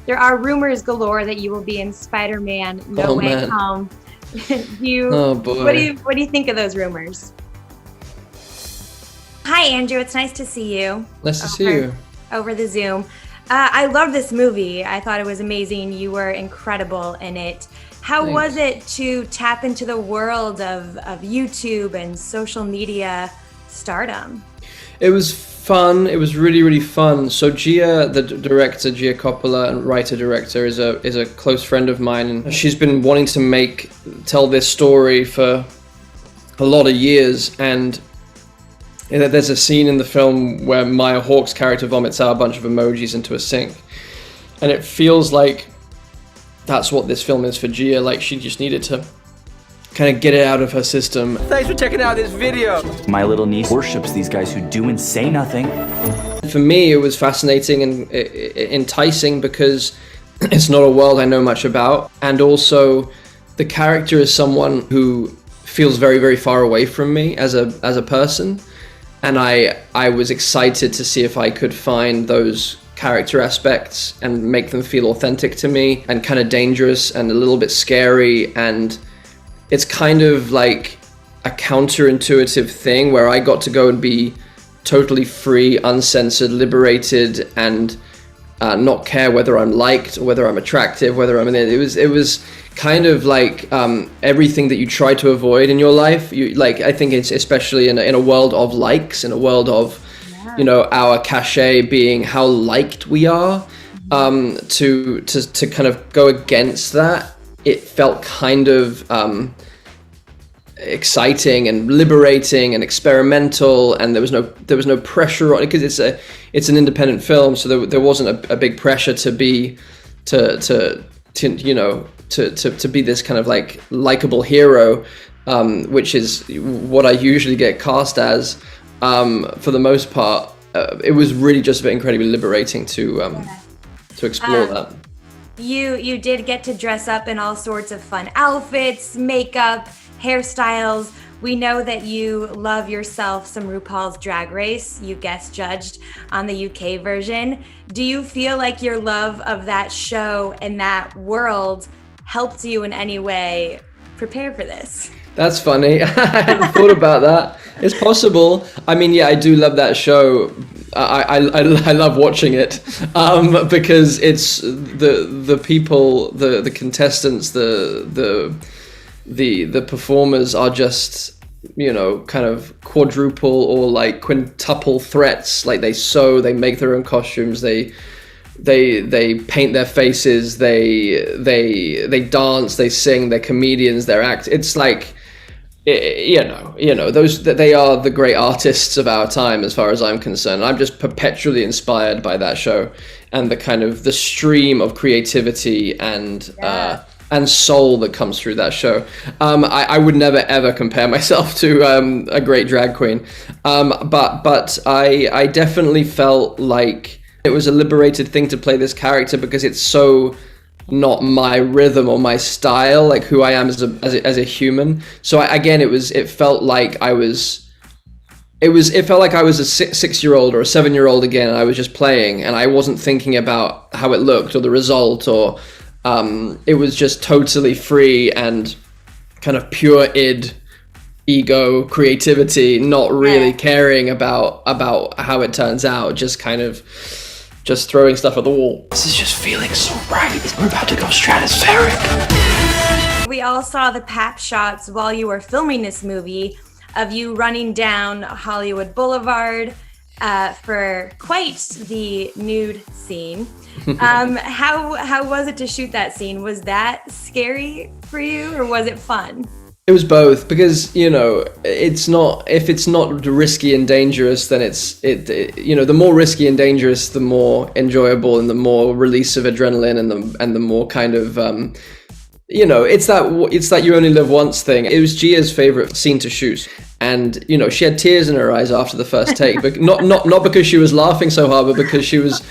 there are rumors galore that you will be in Spider-Man No Way man. Home. Oh boy. What do you think of those rumors? Hi, Andrew. It's nice to see you. Nice to see you. Over the Zoom. I love this movie. I thought it was amazing. You were incredible in it. How Thanks. was it to tap into the world of YouTube and social media stardom? It was fun. It was really, really fun. So Gia, the director, Gia Coppola, and writer-director, is a close friend of mine, and she's been wanting to tell this story for a lot of years. And there's a scene in the film where Maya Hawke's character vomits out a bunch of emojis into a sink, and it feels like that's what this film is for Gia. Like, she just needed to kind of get it out of her system. Thanks for checking out this video. My little niece worships these guys who do and say nothing. For me, it was fascinating and enticing because it's not a world I know much about, and also the character is someone who feels very, very far away from me as a person, and I was excited to see if I could find those character aspects and make them feel authentic to me and kind of dangerous and a little bit scary. And it's kind of like a counterintuitive thing where I got to go and be totally free, uncensored, liberated, and not care whether I'm liked or whether I'm attractive, whether I'm in it. It was kind of like everything that you try to avoid in your life. I think it's especially in a world of likes, in a world of our cachet being how liked we are, to kind of go against that. It felt kind of exciting and liberating and experimental, and there was no pressure on it because it's an independent film, so there wasn't a big pressure to be to be this kind of like likable hero, which is what I usually get cast as. For the most part, it was really just incredibly liberating to explore that. You did get to dress up in all sorts of fun outfits, makeup, hairstyles. We know that you love yourself some RuPaul's Drag Race. You guest judged on the UK version. Do you feel like your love of that show and that world helped you in any way prepare for this? That's funny. I hadn't thought about that. It's possible. I mean, yeah, I do love that show. I love watching it because it's the people, the contestants, the performers are just, kind of quadruple or like quintuple threats. Like they sew, they make their own costumes, they paint their faces, they dance, they sing, they're comedians, they act. It's like, those that they are the great artists of our time, as far as I'm concerned. I'm just perpetually inspired by that show and the kind of the stream of creativity and soul that comes through that show. I would never ever compare myself to a great drag queen, but I definitely felt like it was a liberated thing to play this character because it's so not my rhythm or my style, like who I am as a human. So it felt like I was a 6-year-old or a 7-year-old again, and I was just playing, and I wasn't thinking about how it looked or the result, or it was just totally free and kind of pure ego, creativity, not really caring about how it turns out, just throwing stuff at the wall. This is just feeling so right. We're about to go stratospheric. We all saw the pap shots while you were filming this movie of you running down Hollywood Boulevard for quite the nude scene. How was it to shoot that scene? Was that scary for you, or was it fun? It was both, because it's not, if it's not risky and dangerous, then the more risky and dangerous, the more enjoyable and the more release of adrenaline and the more kind of it's that you only live once thing. It was Gia's favorite scene to shoot, and she had tears in her eyes after the first take, but not because she was laughing so hard, but because she was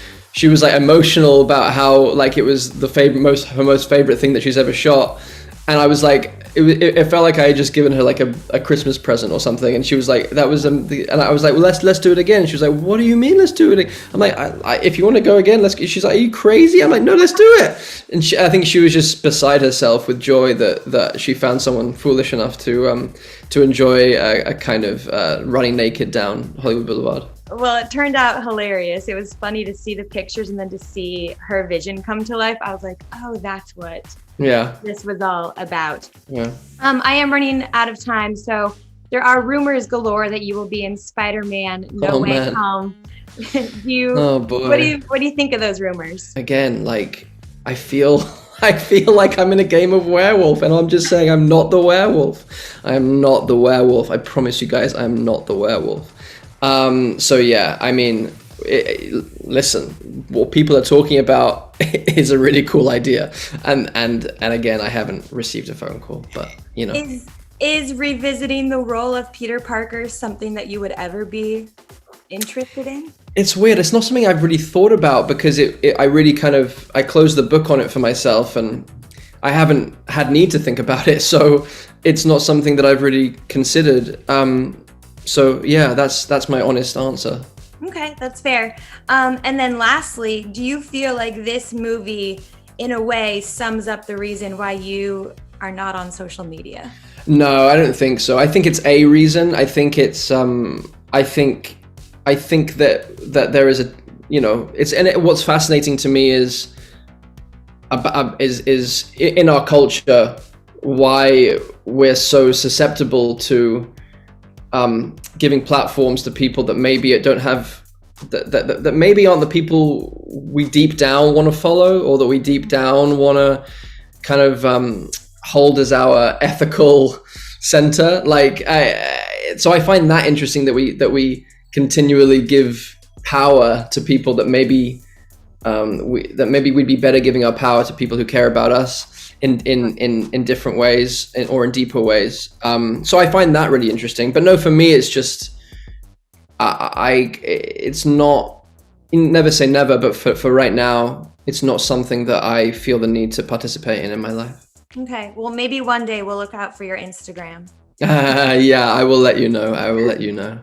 like emotional about how like it was her most favorite thing that she's ever shot. And I was like, it felt like I had just given her like a Christmas present or something, and she was like, that was and I was like, well, let's do it again. And she was like, what do you mean let's do it again? I'm like, if you want to go again, let's. She's like, are you crazy? I'm like, no, let's do it. And I think she was just beside herself with joy that she found someone foolish enough to enjoy a kind of running naked down Hollywood Boulevard. Well, it turned out hilarious. It was funny to see the pictures and then to see her vision come to life. I was like, oh, that's what this was all about. Yeah. I am running out of time, so there are rumors galore that you will be in Spider-Man No Way Home. Oh boy. What do you think of those rumors? Again, like I feel like I'm in a game of werewolf, and I'm just saying I'm not the werewolf. I am not the werewolf. I promise you guys, I'm not the werewolf. So yeah, I mean, listen, what people are talking about is a really cool idea, and again, I haven't received a phone call, but you know, is revisiting the role of Peter Parker something that you would ever be interested in? It's weird. It's not something I've really thought about because I really I closed the book on it for myself, and I haven't had need to think about it, so it's not something that I've really considered. So yeah, that's my honest answer. Okay, that's fair. And then lastly, do you feel like this movie, in a way, sums up the reason why you are not on social media? No, I don't think so. I think it's a reason. I think it's I think that there is a, you know, what's fascinating to me is in our culture why we're so susceptible to giving platforms to people that maybe don't have that maybe aren't the people we deep down want to follow, or that we deep down want to kind of hold as our ethical center. So I find that interesting that we continually give power to people that maybe we'd be better giving our power to people who care about us in different ways or in deeper ways. So I find that really interesting. But no, for me, it's just it's not. Never say never, but for right now, it's not something that I feel the need to participate in my life. Okay, well, maybe one day we'll look out for your Instagram. Yeah, I will let you know.